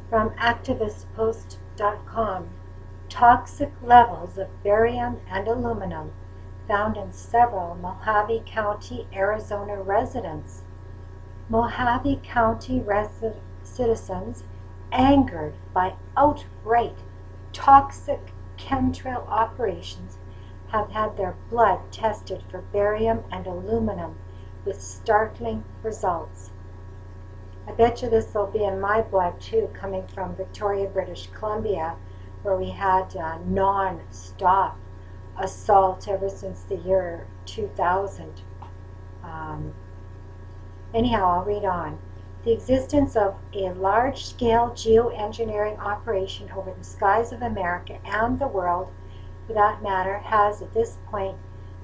From activistpost.com, toxic levels of barium and aluminum found in several Mohave County, Arizona residents. Mohave County citizens angered by outright toxic chemtrail operations have had their blood tested for barium and aluminum with startling results. I bet you this will be in my blood too, coming from Victoria, British Columbia, where we had non-stop assault ever since the year 2000. Anyhow, I'll read on. The existence of a large-scale geoengineering operation over the skies of America and the world, for that matter, has at this point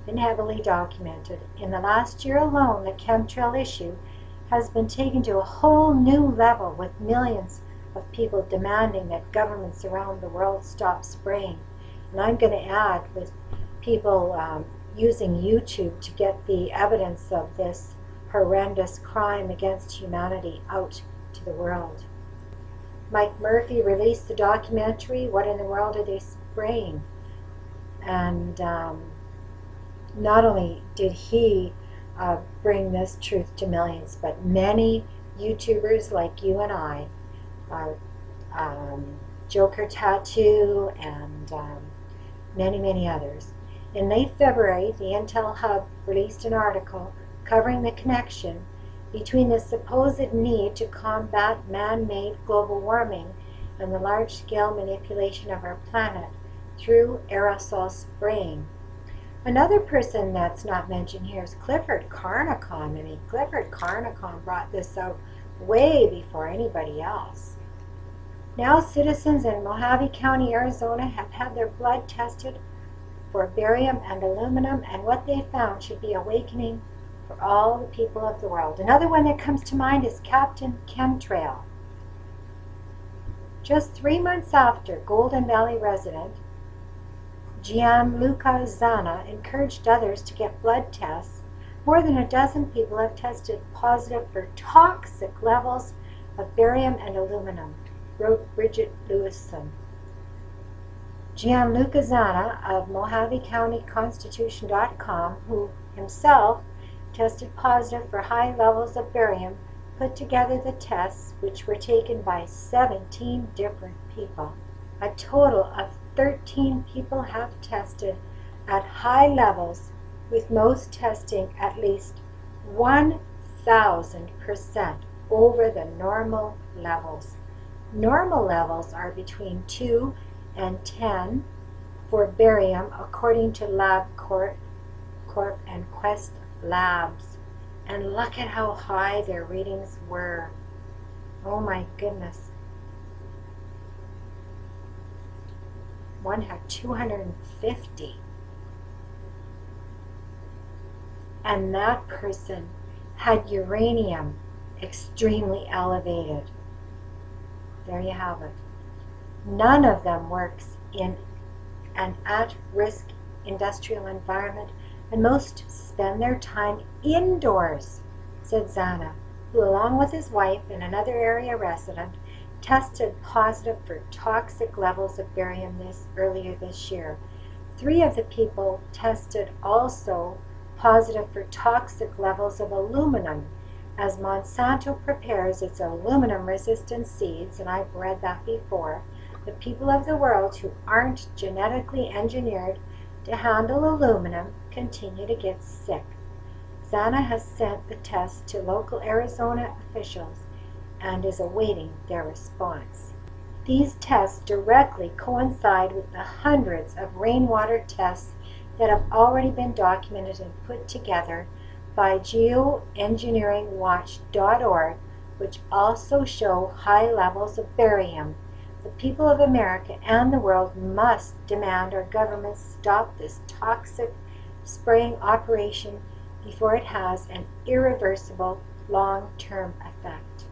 been heavily documented. In the last year alone, the chemtrail issue has been taken to a whole new level, with millions of people demanding that governments around the world stop spraying. And I'm going to add, with people using YouTube to get the evidence of this horrendous crime against humanity out to the world. Mike Murphy released the documentary, What in the World Are They Spraying? And not only did he bring this truth to millions, but many YouTubers like you and I, Joker Tattoo, and many others. In late February, the Intel Hub released an article covering the connection between the supposed need to combat man-made global warming and the large-scale manipulation of our planet through aerosol spraying. Another person that's not mentioned here is Clifford Carnicom. I mean, Clifford Carnicom brought this out way before anybody else. Now citizens in Mohave County, Arizona have had their blood tested for barium and aluminum, and what they found should be awakening for all the people of the world. Another one that comes to mind is Captain Chemtrail. Just 3 months after Golden Valley resident Gianluca Zanna encouraged others to get blood tests, more than a dozen people have tested positive for toxic levels of barium and aluminum, wrote Bridget Lewison. Gianluca Zanna of Mohave County Constitution.com, who himself tested positive for high levels of barium, put together the tests, which were taken by 17 different people. A total of 13 people have tested at high levels, with most testing at least 1,000% over the normal levels. Normal levels are between 2 and 10 for barium, according to LabCorp and Quest Labs. And look at how high their readings were. Oh my goodness. One had 250. And that person had uranium extremely elevated. There you have it. None of them works in an at-risk industrial environment, and most spend their time indoors, said Zanna, who, along with his wife and another area resident, tested positive for toxic levels of barium earlier this year. 3 of the people tested also positive for toxic levels of aluminum, as Monsanto prepares its aluminum-resistant seeds, and I've read that before. The people of the world who aren't genetically engineered to handle aluminum continue to get sick. Zanna has sent the test to local Arizona officials and is awaiting their response. These tests directly coincide with the hundreds of rainwater tests that have already been documented and put together by geoengineeringwatch.org, which also show high levels of barium. The people of America and the world must demand our governments stop this toxic spraying operation before it has an irreversible long-term effect.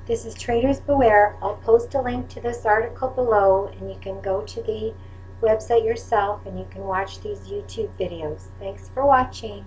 This is Traders Beware. I'll post a link to this article below, and you can go to the website yourself and you can watch these YouTube videos. Thanks for watching.